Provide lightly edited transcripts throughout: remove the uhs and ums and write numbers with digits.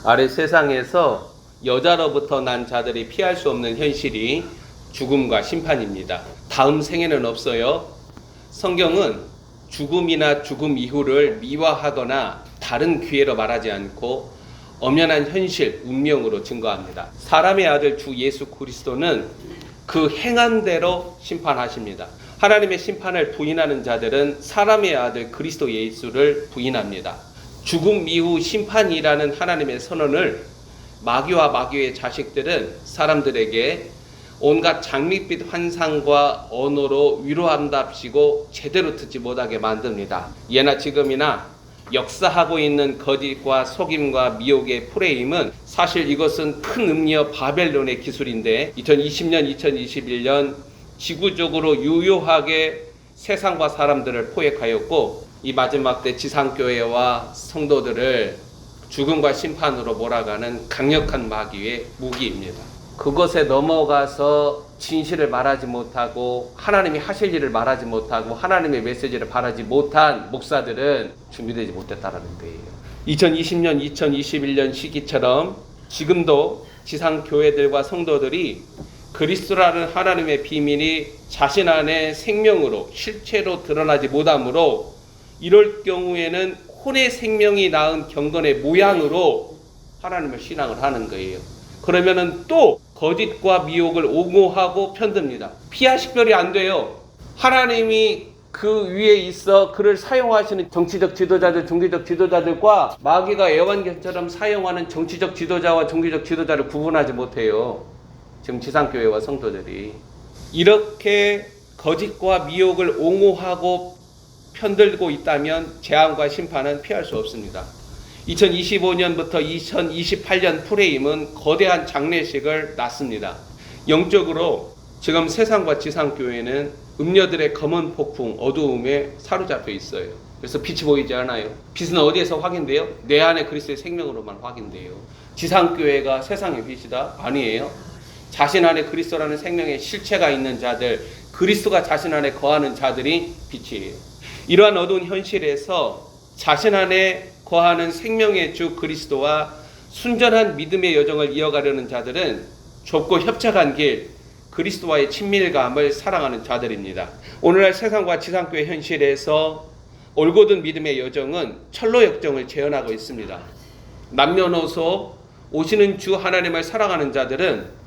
아래 세상에서 여자로부터 난 자들이 피할 수 없는 현실이 죽음과 심판입니다. 다음 생에는 없어요. 성경은 죽음이나 죽음 이후를 미화하거나 다른 기회로 말하지 않고 엄연한 현실, 운명으로 증거합니다. 사람의 아들 주 예수 그리스도는 그 행한 대로 심판하십니다. 하나님의 심판을 부인하는 자들은 사람의 아들 그리스도 예수를 부인합니다. 죽음 이후 심판이라는 하나님의 선언을 마귀와 마귀의 자식들은 사람들에게 온갖 장밋빛 환상과 언어로 위로한답시고 제대로 듣지 못하게 만듭니다. 예나 지금이나 역사하고 있는 거짓과 속임과 미혹의 프레임은 사실 이것은 큰 음녀 바벨론의 기술인데 2020년, 2021년 지구적으로 유효하게 세상과 사람들을 포획하였고 이 마지막 때 지상교회와 성도들을 죽음과 심판으로 몰아가는 강력한 마귀의 무기입니다. 그것에 넘어가서 진실을 말하지 못하고 하나님이 하실 일을 말하지 못하고 하나님의 메시지를 바라지 못한 목사들은 준비되지 못했다는 거예요. 2020년, 2021년 시기처럼 지금도 지상교회들과 성도들이 그리스도라는 하나님의 비밀이 자신 안에 생명으로 실체로 드러나지 못하므로 이럴 경우에는 혼의 생명이 낳은 경건의 모양으로 하나님을 신앙을 하는 거예요. 그러면은 또 거짓과 미혹을 옹호하고 편듭니다. 피하 식별이 안 돼요. 하나님이 그 위에 있어 그를 사용하시는 정치적 지도자들, 종교적 지도자들과 마귀가 애완견처럼 사용하는 정치적 지도자와 종교적 지도자를 구분하지 못해요. 지금 지상교회와 성도들이 이렇게 거짓과 미혹을 옹호하고 편들고 있다면 재앙과 심판은 피할 수 없습니다. 2025년부터 2028년 프레임은 거대한 장례식을 낳습니다. 영적으로 지금 세상과 지상교회는 음녀들의 검은 폭풍, 어두움에 사로잡혀 있어요. 그래서 빛이 보이지 않아요. 빛은 어디에서 확인돼요? 내 안에 그리스도의 생명으로만 확인돼요. 지상교회가 세상의 빛이다? 아니에요. 자신 안에 그리스도라는 생명의 실체가 있는 자들, 그리스도가 자신 안에 거하는 자들이 빛이에요. 이러한 어두운 현실에서 자신 안에 거하는 생명의 주 그리스도와 순전한 믿음의 여정을 이어가려는 자들은 좁고 협착한 길, 그리스도와의 친밀감을 사랑하는 자들입니다. 오늘날 세상과 지상교회 현실에서 올곧은 믿음의 여정은 철로 역정을 재현하고 있습니다. 남녀노소 오시는 주 하나님을 사랑하는 자들은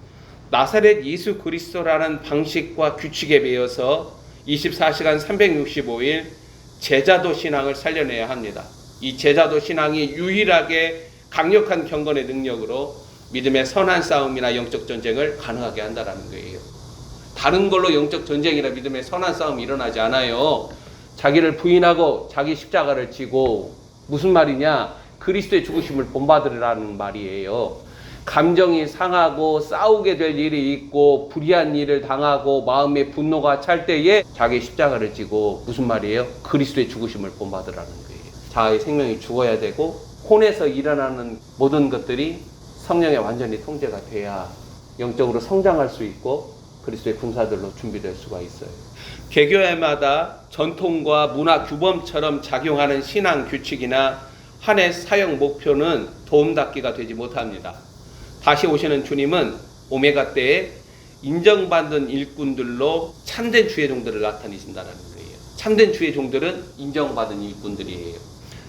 나사렛 예수 그리스도라는 방식과 규칙에 매여서 24시간 365일 제자도 신앙을 살려내야 합니다. 이 제자도 신앙이 유일하게 강력한 경건의 능력으로 믿음의 선한 싸움이나 영적 전쟁을 가능하게 한다는 거예요. 다른 걸로 영적 전쟁이나 믿음의 선한 싸움이 일어나지 않아요. 자기를 부인하고 자기 십자가를 지고 무슨 말이냐? 그리스도의 죽으심을 본받으라는 말이에요. 감정이 상하고 싸우게 될 일이 있고 불의한 일을 당하고 마음의 분노가 찰 때에 자기 십자가를 지고 무슨 말이에요? 그리스도의 죽으심을 본받으라는 거예요. 자아의 생명이 죽어야 되고 혼에서 일어나는 모든 것들이 성령에 완전히 통제가 돼야 영적으로 성장할 수 있고 그리스도의 군사들로 준비될 수가 있어요. 개교회마다 전통과 문화 규범처럼 작용하는 신앙 규칙이나 한 해 사역 목표는 도움닫기가 되지 못합니다. 다시 오시는 주님은 오메가 때에 인정받는 일꾼들로 참된 주의 종들을 나타내신다는 거예요. 참된 주의 종들은 인정받은 일꾼들이에요.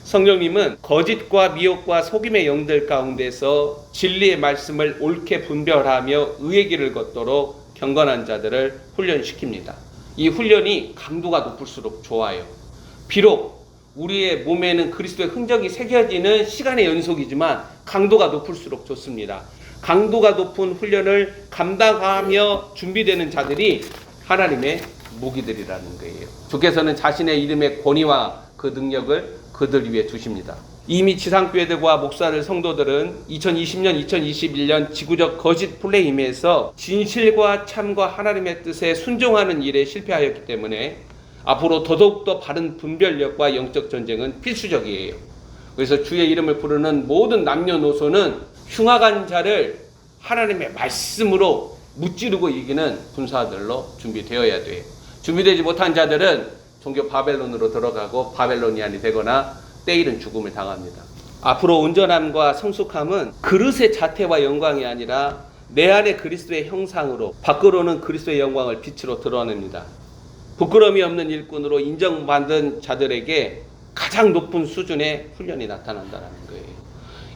성령님은 거짓과 미혹과 속임의 영들 가운데서 진리의 말씀을 옳게 분별하며 의의 길을 걷도록 경건한 자들을 훈련시킵니다. 이 훈련이 강도가 높을수록 좋아요. 비록 우리의 몸에는 그리스도의 흔적이 새겨지는 시간의 연속이지만 강도가 높을수록 좋습니다. 강도가 높은 훈련을 감당하며 준비되는 자들이 하나님의 무기들이라는 거예요. 주께서는 자신의 이름의 권위와 그 능력을 그들 위해 주십니다. 이미 지상교회들과 목사들, 성도들은 2020년, 2021년 지구적 거짓 플레임에서 진실과 참과 하나님의 뜻에 순종하는 일에 실패하였기 때문에 앞으로 더더욱더 바른 분별력과 영적 전쟁은 필수적이에요. 그래서 주의 이름을 부르는 모든 남녀노소는 흉악한 자를 하나님의 말씀으로 무찌르고 이기는 군사들로 준비되어야 돼요. 준비되지 못한 자들은 종교 바벨론으로 들어가고 바벨로니안이 되거나 때이른 죽음을 당합니다. 앞으로 온전함과 성숙함은 그릇의 자태와 영광이 아니라 내 안에 그리스도의 형상으로 밖으로는 그리스도의 영광을 빛으로 드러냅니다. 부끄러움이 없는 일꾼으로 인정받은 자들에게 가장 높은 수준의 훈련이 나타난다는 거예요.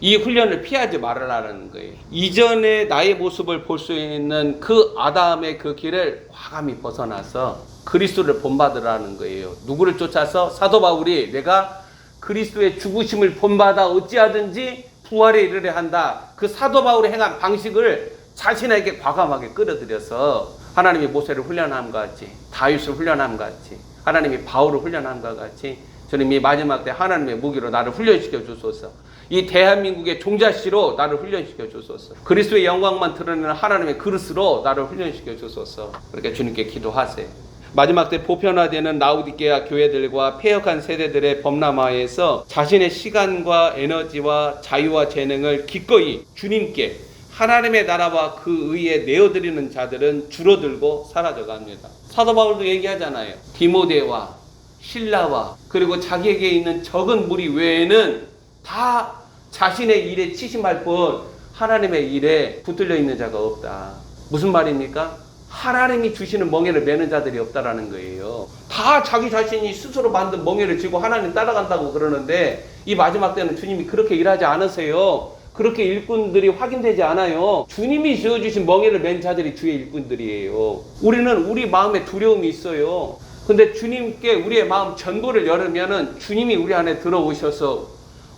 이 훈련을 피하지 말으라는 거예요. 이전의 나의 모습을 볼 수 있는 그 아담의 그 길을 과감히 벗어나서 그리스도를 본받으라는 거예요. 누구를 쫓아서? 사도 바울이 내가 그리스도의 죽으심을 본받아 어찌하든지 부활에 이르려 한다. 그 사도 바울이 행한 방식을 자신에게 과감하게 끌어들여서 하나님이 모세를 훈련함과 같이, 다윗을 훈련함과 같이, 하나님이 바울을 훈련함과 같이 주님이 마지막 때 하나님의 무기로 나를 훈련시켜 주소서. 이 대한민국의 종자씨로 나를 훈련시켜 주소서. 그리스도의 영광만 드러내는 하나님의 그릇으로 나를 훈련시켜 주소서. 그렇게 주님께 기도하세요. 마지막 때 보편화되는 라우디게아 교회들과 폐역한 세대들의 범람화에서 자신의 시간과 에너지와 자유와 재능을 기꺼이 주님께, 하나님의 나라와 그 의에 내어드리는 자들은 줄어들고 사라져갑니다. 사도 바울도 얘기하잖아요. 디모데와 실라와 그리고 자기에게 있는 적은 무리 외에는 다 자신의 일에 치심할 뿐 하나님의 일에 붙들려 있는 자가 없다. 무슨 말입니까? 하나님이 주시는 멍에를 매는 자들이 없다라는 거예요. 다 자기 자신이 스스로 만든 멍에를 쥐고 하나님 따라간다고 그러는데 이 마지막 때는 주님이 그렇게 일하지 않으세요. 그렇게 일꾼들이 확인되지 않아요. 주님이 지어주신 멍에를 맨 자들이 주의 일꾼들이에요. 우리는 우리 마음에 두려움이 있어요. 근데 주님께 우리의 마음 전부를 열으면은 주님이 우리 안에 들어오셔서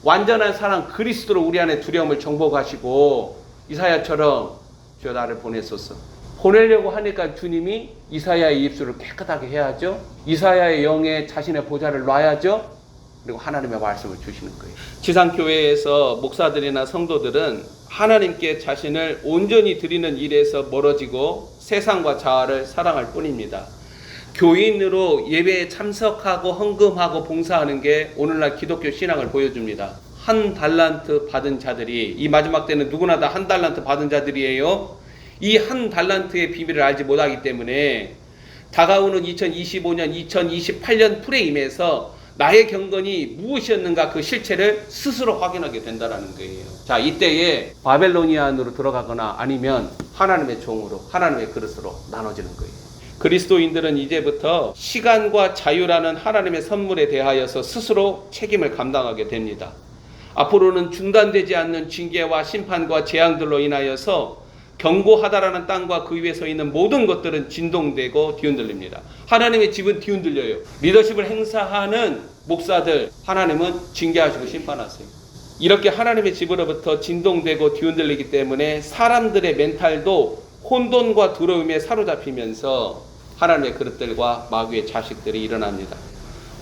완전한 사랑 그리스도로 우리 안에 두려움을 정복하시고 이사야처럼 주여 나를 보내소서. 보내려고 하니까 주님이 이사야의 입술을 깨끗하게 해야죠. 이사야의 영에 자신의 보좌를 놔야죠. 그리고 하나님의 말씀을 주시는 거예요. 지상교회에서 목사들이나 성도들은 하나님께 자신을 온전히 드리는 일에서 멀어지고 세상과 자아를 사랑할 뿐입니다. 교인으로 예배에 참석하고 헌금하고 봉사하는 게 오늘날 기독교 신앙을 보여줍니다. 한 달란트 받은 자들이, 이 마지막 때는 누구나 다 한 달란트 받은 자들이에요. 이 한 달란트의 비밀을 알지 못하기 때문에 다가오는 2025년, 2028년 프레임에서 나의 경건이 무엇이었는가 그 실체를 스스로 확인하게 된다는 거예요. 자, 이때에 바벨로니안으로 들어가거나 아니면 하나님의 종으로, 하나님의 그릇으로 나눠지는 거예요. 그리스도인들은 이제부터 시간과 자유라는 하나님의 선물에 대하여서 스스로 책임을 감당하게 됩니다. 앞으로는 중단되지 않는 징계와 심판과 재앙들로 인하여서 견고하다라는 땅과 그 위에 서 있는 모든 것들은 진동되고 뒤흔들립니다. 하나님의 집은 뒤흔들려요. 리더십을 행사하는 목사들 하나님은 징계하시고 심판하세요. 이렇게 하나님의 집으로부터 진동되고 뒤흔들리기 때문에 사람들의 멘탈도 혼돈과 두려움에 사로잡히면서 하나님의 그릇들과 마귀의 자식들이 일어납니다.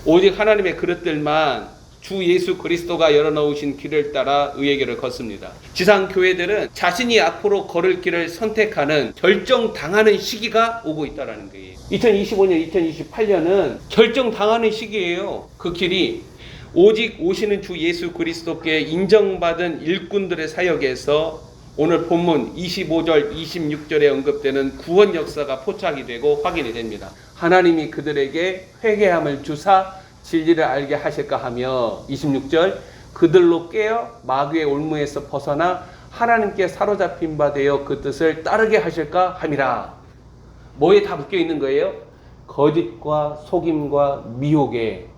오직 하나님의 그릇들만 주 예수 그리스도가 열어놓으신 길을 따라 의의 길을 걷습니다. 지상교회들은 자신이 앞으로 걸을 길을 선택하는 결정당하는 시기가 오고 있다는 거예요. 2025년, 2028년은 결정당하는 시기예요. 그 길이 오직 오시는 주 예수 그리스도께 인정받은 일꾼들의 사역에서 오늘 본문 25절, 26절에 언급되는 구원 역사가 포착이 되고 확인이 됩니다. 하나님이 그들에게 회개함을 주사 진리를 알게 하실까 하며 26절 그들로 깨어 마귀의 올무에서 벗어나 하나님께 사로잡힌 바 되어 그 뜻을 따르게 하실까 함이라. 뭐에 다 묶여 있는 거예요? 거짓과 속임과 미혹에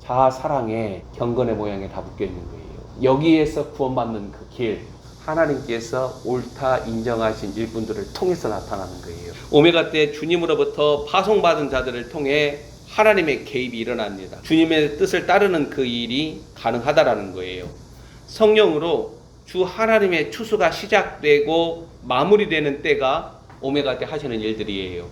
자아 사랑에 경건의 모양에 다 묶여 있는 거예요. 여기에서 구원받는 그 길, 하나님께서 옳다 인정하신 일꾼들을 통해서 나타나는 거예요. 오메가 때 주님으로부터 파송받은 자들을 통해 하나님의 개입이 일어납니다. 주님의 뜻을 따르는 그 일이 가능하다라는 거예요. 성령으로 주 하나님의 추수가 시작되고 마무리되는 때가 오메가 때 하시는 일들이에요.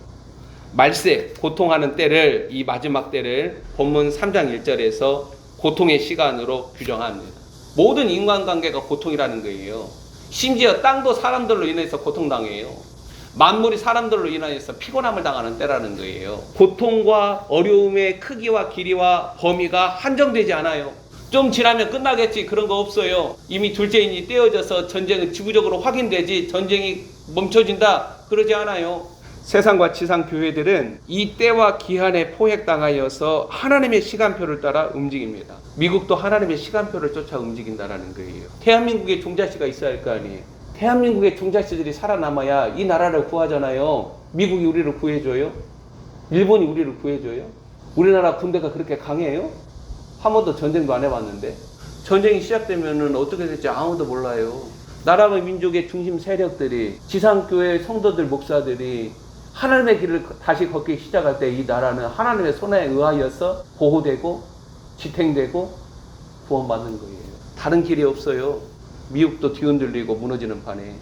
말세, 고통하는 때를, 이 마지막 때를 본문 3장 1절에서 고통의 시간으로 규정합니다. 모든 인간관계가 고통이라는 거예요. 심지어 땅도 사람들로 인해서 고통당해요. 만물이 사람들로 인하여서 피곤함을 당하는 때라는 거예요. 고통과 어려움의 크기와 길이와 범위가 한정되지 않아요. 좀 지나면 끝나겠지, 그런 거 없어요. 이미 둘째인이 떼어져서 전쟁은 지구적으로 확인되지 전쟁이 멈춰진다 그러지 않아요. 세상과 지상 교회들은 이 때와 기한에 포획당하여서 하나님의 시간표를 따라 움직입니다. 미국도 하나님의 시간표를 쫓아 움직인다라는 거예요. 대한민국에 종자씨가 있어야 할 거 아니에요. 대한민국의 종자씨들이 살아남아야 이 나라를 구하잖아요. 미국이 우리를 구해줘요? 일본이 우리를 구해줘요? 우리나라 군대가 그렇게 강해요? 한 번도 전쟁도 안 해봤는데. 전쟁이 시작되면은 어떻게 될지 아무도 몰라요. 나라와 민족의 중심 세력들이, 지상교회 성도들, 목사들이 하나님의 길을 다시 걷기 시작할 때 이 나라는 하나님의 손에 의하여서 보호되고 지탱되고 구원받는 거예요. 다른 길이 없어요. 미국도 뒤흔들리고 무너지는 판에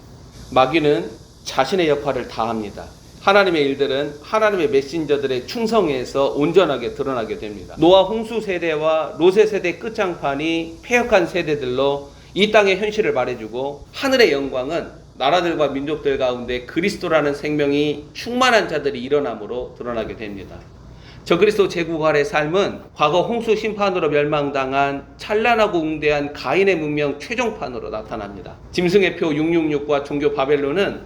마귀는 자신의 역할을 다 합니다. 하나님의 일들은 하나님의 메신저들의 충성에서 온전하게 드러나게 됩니다. 노아 홍수 세대와 로세 세대 끝장판이 패역한 세대들로 이 땅의 현실을 말해주고, 하늘의 영광은 나라들과 민족들 가운데 그리스도라는 생명이 충만한 자들이 일어남으로 드러나게 됩니다. 저그리스도 제국 아래 삶은 과거 홍수 심판으로 멸망당한 찬란하고 웅대한 가인의 문명 최종판으로 나타납니다. 짐승의 표 666과 종교 바벨론은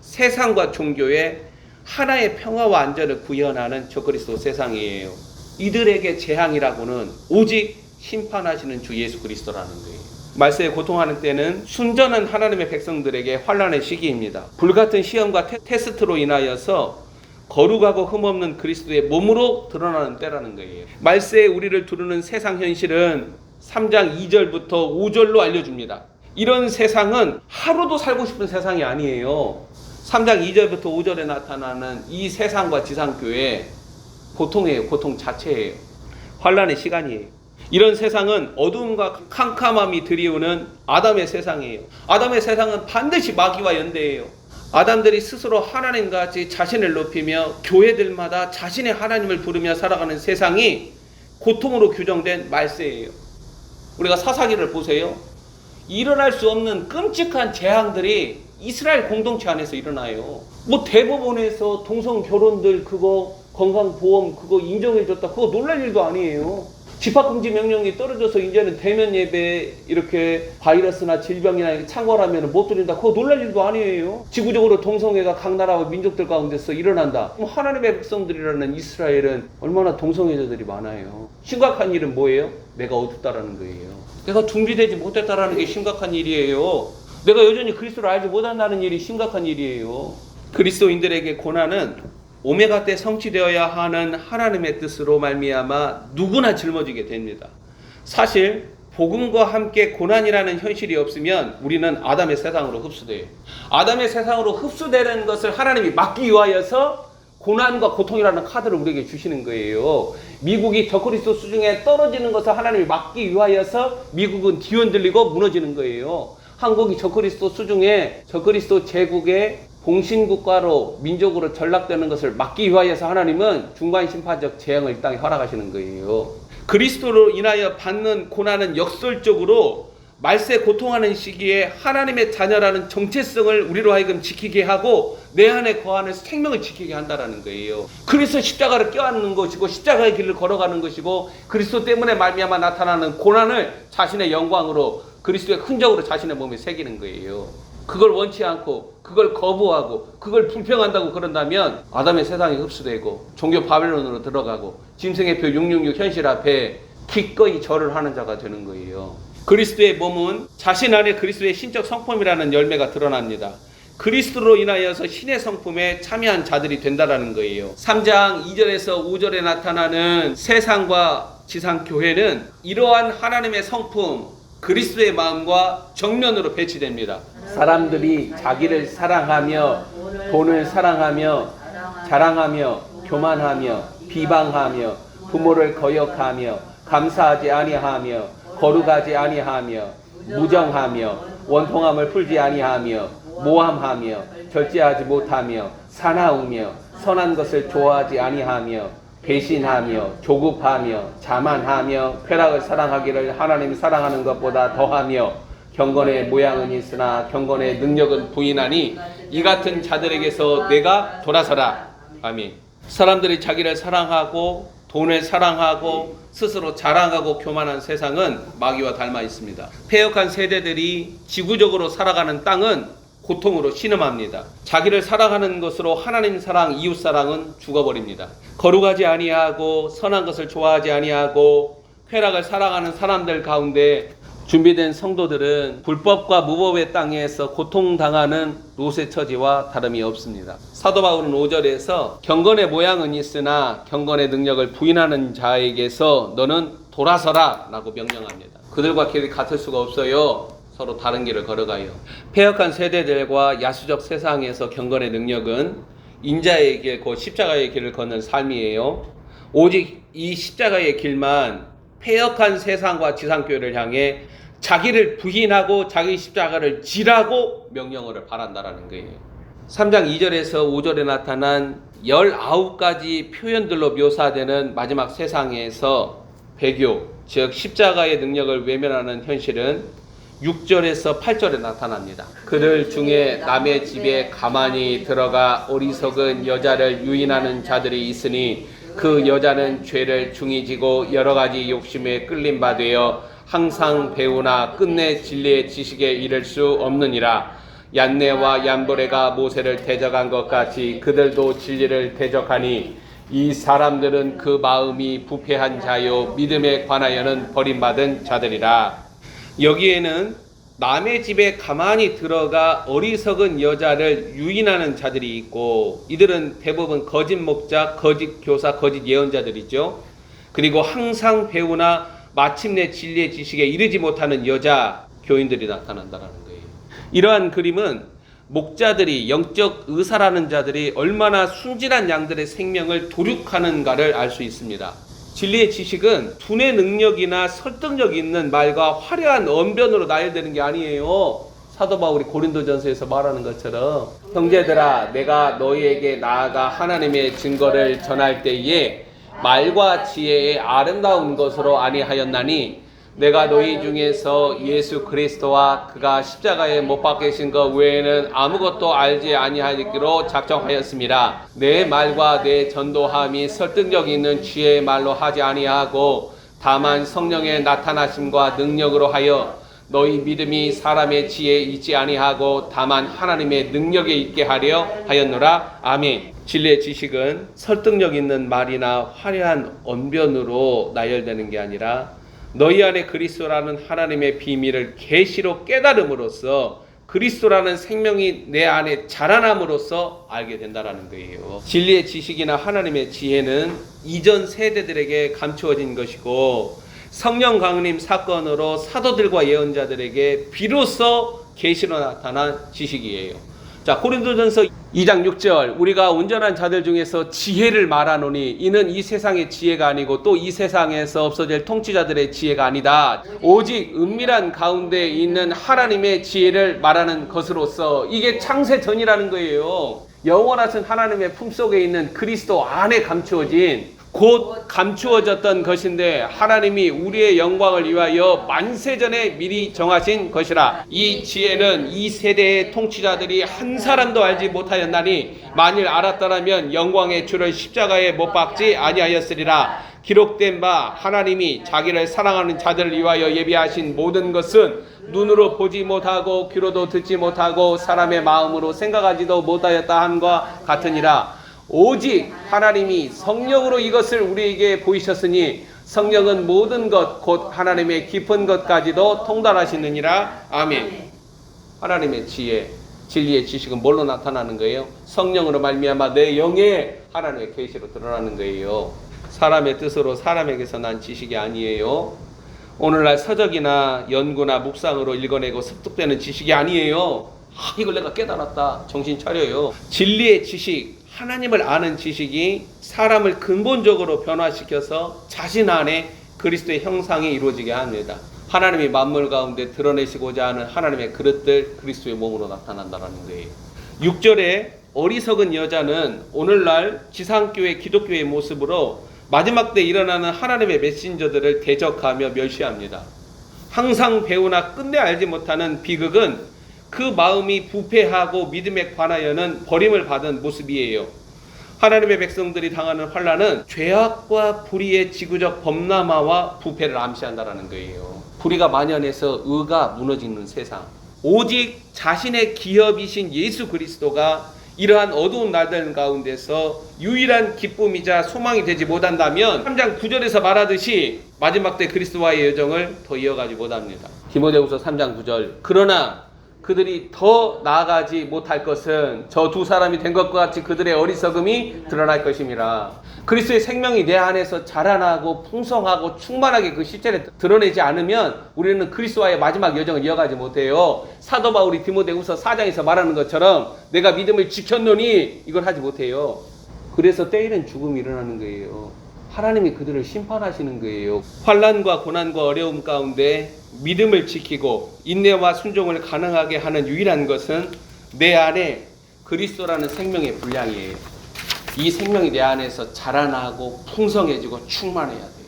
세상과 종교의 하나의 평화와 안전을 구현하는 저그리스도 세상이에요. 이들에게 재앙이라고는 오직 심판하시는 주 예수 그리스도라는 거예요. 말세에 고통하는 때는 순전한 하나님의 백성들에게 환난의 시기입니다. 불같은 시험과 테스트로 인하여서 거룩하고 흠없는 그리스도의 몸으로 드러나는 때라는 거예요. 말세에 우리를 두르는 세상 현실은 3장 2절부터 5절로 알려줍니다. 이런 세상은 하루도 살고 싶은 세상이 아니에요. 3장 2절부터 5절에 나타나는 이 세상과 지상교회 고통이에요. 고통 자체예요. 환난의 시간이에요. 이런 세상은 어두움과 캄캄함이 드리우는 아담의 세상이에요. 아담의 세상은 반드시 마귀와 연대해요. 아담들이 스스로 하나님같이 자신을 높이며 교회들마다 자신의 하나님을 부르며 살아가는 세상이 고통으로 규정된 말세예요. 우리가 사사기를 보세요. 일어날 수 없는 끔찍한 재앙들이 이스라엘 공동체 안에서 일어나요. 뭐 대법원에서 동성 결혼들 그거 건강보험 그거 인정해줬다, 그거 놀랄 일도 아니에요. 집합금지 명령이 떨어져서 이제는 대면 예배 이렇게 바이러스나 질병이나 창궐하면 못 드린다, 그거 놀랄 일도 아니에요. 지구적으로 동성애가 각 나라와 민족들 가운데서 일어난다. 그럼 하나님의 백성들이라는 이스라엘은 얼마나 동성애자들이 많아요. 심각한 일은 뭐예요? 내가 어둡다라는 거예요. 내가 준비되지 못했다라는 게 심각한 일이에요. 내가 여전히 그리스도를 알지 못한다는 일이 심각한 일이에요. 그리스도인들에게 고난은 오메가 때 성취되어야 하는 하나님의 뜻으로 말미암아 누구나 짊어지게 됩니다. 사실 복음과 함께 고난이라는 현실이 없으면 우리는 아담의 세상으로 흡수돼요. 아담의 세상으로 흡수되는 것을 하나님이 막기 위하여서 고난과 고통이라는 카드를 우리에게 주시는 거예요. 미국이 저그리스도 수중에 떨어지는 것을 하나님이 막기 위하여서 미국은 뒤흔들리고 무너지는 거예요. 한국이 저그리스도 수중에 저그리스도 제국의 봉신국가로 민족으로 전락되는 것을 막기 위하여서 하나님은 중간심판적 재앙을 이 땅에 허락하시는 거예요. 그리스도로 인하여 받는 고난은 역설적으로 말세 고통하는 시기에 하나님의 자녀라는 정체성을 우리로 하여금 지키게 하고 내 안에 거하는 생명을 지키게 한다는 거예요. 그래서 십자가를 껴안는 것이고 십자가의 길을 걸어가는 것이고, 그리스도 때문에 말미암아 나타나는 고난을 자신의 영광으로 그리스도의 흔적으로 자신의 몸에 새기는 거예요. 그걸 원치 않고 그걸 거부하고 그걸 불평한다고 그런다면 아담의 세상에 흡수되고 종교 바벨론으로 들어가고 짐승의 표 666 현실 앞에 기꺼이 절을 하는 자가 되는 거예요. 그리스도의 몸은 자신 안에 그리스도의 신적 성품이라는 열매가 드러납니다. 그리스도로 인하여서 신의 성품에 참여한 자들이 된다라는 거예요. 3장 2절에서 5절에 나타나는 세상과 지상 교회는 이러한 하나님의 성품 그리스도의 마음과 정면으로 배치됩니다. 사람들이 자기를 사랑하며 돈을 사랑하며 자랑하며 교만하며 비방하며 부모를 거역하며 감사하지 아니하며 거룩하지 아니하며 무정하며 원통함을 풀지 아니하며 모함하며 절제하지 못하며 사나우며 선한 것을 좋아하지 아니하며 배신하며 조급하며 자만하며 쾌락을 사랑하기를 하나님이 사랑하는 것보다 더하며 경건의 모양은 있으나 경건의 능력은 부인하니 이 같은 자들에게서 내가 돌아서라. 아멘. 사람들이 자기를 사랑하고 돈을 사랑하고 스스로 자랑하고 교만한 세상은 마귀와 닮아 있습니다. 패역한 세대들이 지구적으로 살아가는 땅은 고통으로 신음합니다. 자기를 사랑하는 것으로 하나님 사랑, 이웃 사랑은 죽어버립니다. 거룩하지 아니하고 선한 것을 좋아하지 아니하고 쾌락을 사랑하는 사람들 가운데 준비된 성도들은 불법과 무법의 땅에서 고통당하는 롯의 처지와 다름이 없습니다. 사도 바울은 5절에서 경건의 모양은 있으나 경건의 능력을 부인하는 자에게서 너는 돌아서라 라고 명령합니다. 그들과 길이 같을 수가 없어요. 서로 다른 길을 걸어가요. 패역한 세대들과 야수적 세상에서 경건의 능력은 인자의 길, 곧 십자가의 길을 걷는 삶이에요. 오직 이 십자가의 길만 패역한 세상과 지상교회를 향해 자기를 부인하고 자기 십자가를 지라고 명령을 바란다라는 거예요. 3장 2절에서 5절에 나타난 19가지 표현들로 묘사되는 마지막 세상에서 배교, 즉 십자가의 능력을 외면하는 현실은 6절에서 8절에 나타납니다. 그들 중에 남의 집에 가만히 들어가 어리석은 여자를 유인하는 자들이 있으니 그 여자는 죄를 중히 지고 여러 가지 욕심에 끌림 받으여 항상 배우나 끝내 진리의 지식에 이를 수 없느니라. 얀네와 얀보레가 모세를 대적한 것 같이 그들도 진리를 대적하니 이 사람들은 그 마음이 부패한 자요 믿음에 관하여는 버림받은 자들이라. 여기에는 남의 집에 가만히 들어가 어리석은 여자를 유인하는 자들이 있고, 이들은 대부분 거짓 목자, 거짓 교사, 거짓 예언자들이죠. 그리고 항상 배우나 마침내 진리의 지식에 이르지 못하는 여자 교인들이 나타난다는 거예요. 이러한 그림은 목자들이, 영적 의사라는 자들이 얼마나 순진한 양들의 생명을 도륙하는가를 알 수 있습니다. 진리의 지식은 두뇌 능력이나 설득력 있는 말과 화려한 언변으로 나열되는 게 아니에요. 사도 바울이 고린도전서에서 말하는 것처럼 형제들아, 내가 너희에게 나아가 하나님의 증거를 전할 때에 말과 지혜의 아름다운 것으로 아니하였나니 내가 너희 중에서 예수 그리스도와 그가 십자가에 못 박히신 것 외에는 아무것도 알지 아니하기로 작정하였습니다. 내 말과 내 전도함이 설득력 있는 지혜의 말로 하지 아니하고 다만 성령의 나타나심과 능력으로 하여 너희 믿음이 사람의 지혜에 있지 아니하고 다만 하나님의 능력에 있게 하려 하였노라. 아멘. 진리의 지식은 설득력 있는 말이나 화려한 언변으로 나열되는 게 아니라 너희 안에 그리스도라는 하나님의 비밀을 계시로 깨달음으로써 그리스도라는 생명이 내 안에 자라남으로써 알게 된다는 거예요. 진리의 지식이나 하나님의 지혜는 이전 세대들에게 감추어진 것이고 성령 강림 사건으로 사도들과 예언자들에게 비로소 계시로 나타난 지식이에요. 자, 고린도전서 2장 6절, 우리가 온전한 자들 중에서 지혜를 말하노니 이는 이 세상의 지혜가 아니고 또 이 세상에서 없어질 통치자들의 지혜가 아니다. 오직 은밀한 가운데 있는 하나님의 지혜를 말하는 것으로서, 이게 창세 전이라는 거예요. 영원하신 하나님의 품속에 있는 그리스도 안에 감추어진, 곧 감추어졌던 것인데 하나님이 우리의 영광을 위하여 만세전에 미리 정하신 것이라. 이 지혜는 이 세대의 통치자들이 한 사람도 알지 못하였나니 만일 알았더라면 영광의 주를 십자가에 못 박지 아니하였으리라. 기록된 바 하나님이 자기를 사랑하는 자들을 위하여 예비하신 모든 것은 눈으로 보지 못하고 귀로도 듣지 못하고 사람의 마음으로 생각하지도 못하였다 함과 같으니라. 오직 하나님이 성령으로 이것을 우리에게 보이셨으니 성령은 모든 것 곧 하나님의 깊은 것까지도 통달하시느니라. 아멘. 하나님의 지혜, 진리의 지식은 뭘로 나타나는 거예요? 성령으로 말미암아 내 영에 하나님의 계시로 드러나는 거예요. 사람의 뜻으로 사람에게서 난 지식이 아니에요. 오늘날 서적이나 연구나 묵상으로 읽어내고 습득되는 지식이 아니에요. 이걸 내가 깨달았다, 정신 차려요. 진리의 지식, 하나님을 아는 지식이 사람을 근본적으로 변화시켜서 자신 안에 그리스도의 형상이 이루어지게 합니다. 하나님이 만물 가운데 드러내시고자 하는 하나님의 그릇들, 그리스도의 몸으로 나타난다는 거예요. 6절에 어리석은 여자는 오늘날 지상교회, 기독교의 모습으로 마지막 때 일어나는 하나님의 메신저들을 대적하며 멸시합니다. 항상 배우나 끝내 알지 못하는 비극은 그 마음이 부패하고 믿음에 관하여는 버림을 받은 모습이에요. 하나님의 백성들이 당하는 환난은 죄악과 불의의 지구적 범람화와 부패를 암시한다는 거예요. 불의가 만연해서 의가 무너지는 세상, 오직 자신의 기업이신 예수 그리스도가 이러한 어두운 날들 가운데서 유일한 기쁨이자 소망이 되지 못한다면 3장 9절에서 말하듯이 마지막 때 그리스도와의 여정을 더 이어가지 못합니다. 디모데후서 3장 9절 그러나 그들이 더 나아가지 못할 것은 저 두 사람이 된 것과 같이 그들의 어리석음이 드러날 것임이라. 그리스도의 생명이 내 안에서 자라나고 풍성하고 충만하게 그 실체를 드러내지 않으면 우리는 그리스도와의 마지막 여정을 이어가지 못해요. 사도 바울이 디모데후서 4장에서 말하는 것처럼 내가 믿음을 지켰노니 이걸 하지 못해요. 그래서 때이른 죽음이 일어나는 거예요. 하나님이 그들을 심판하시는 거예요. 환난과 고난과 어려움 가운데 믿음을 지키고 인내와 순종을 가능하게 하는 유일한 것은 내 안에 그리스도라는 생명의 분량이에요. 이 생명이 내 안에서 자라나고 풍성해지고 충만해야 돼요.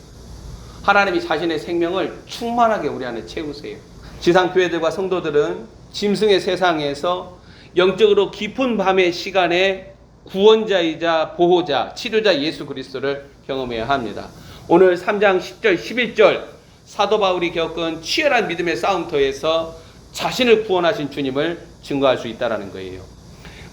하나님이 자신의 생명을 충만하게 우리 안에 채우세요. 지상 교회들과 성도들은 짐승의 세상에서 영적으로 깊은 밤의 시간에 구원자이자 보호자, 치료자 예수 그리스도를 경험해야 합니다. 오늘 3장 10절, 11절 사도 바울이 겪은 치열한 믿음의 싸움터에서 자신을 구원하신 주님을 증거할 수 있다는 거예요.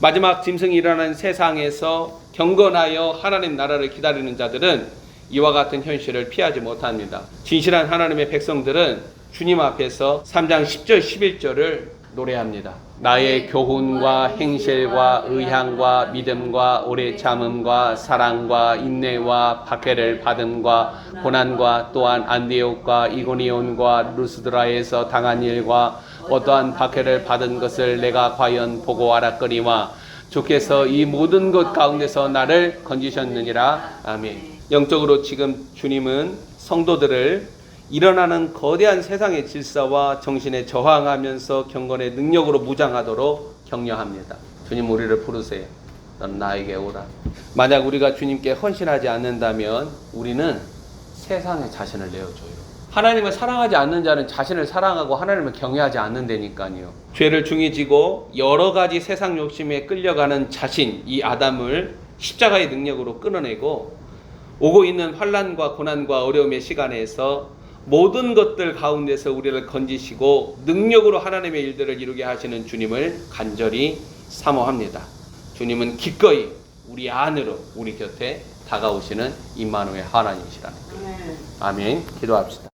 마지막 짐승이 일어나는 세상에서 경건하여 하나님 나라를 기다리는 자들은 이와 같은 현실을 피하지 못합니다. 진실한 하나님의 백성들은 주님 앞에서 3장 10절, 11절을 노래합니다. 나의 교훈과 행실과 의향과 믿음과 오래 참음과 사랑과 인내와 박해를 받음과 고난과 또한 안디옥과 이고니온과 루스드라에서 당한 일과 어떠한 박해를 받은 것을 내가 과연 보고 알았거니와 주께서 이 모든 것 가운데서 나를 건지셨느니라. 아멘. 영적으로 지금 주님은 성도들을 일어나는 거대한 세상의 질서와 정신에 저항하면서 경건의 능력으로 무장하도록 격려합니다. 주님 우리를 부르세요. 넌 나에게 오라. 만약 우리가 주님께 헌신하지 않는다면 우리는 세상에 자신을 내어줘요. 하나님을 사랑하지 않는 자는 자신을 사랑하고 하나님을 경외하지 않는다니까요. 죄를 중히 지고 여러 가지 세상 욕심에 끌려가는 자신, 이 아담을 십자가의 능력으로 끊어내고 오고 있는 환난과 고난과 어려움의 시간에서 모든 것들 가운데서 우리를 건지시고 능력으로 하나님의 일들을 이루게 하시는 주님을 간절히 사모합니다. 주님은 기꺼이 우리 안으로 우리 곁에 다가오시는 임마누엘 하나님이시라는 거예요. 아멘. 기도합시다.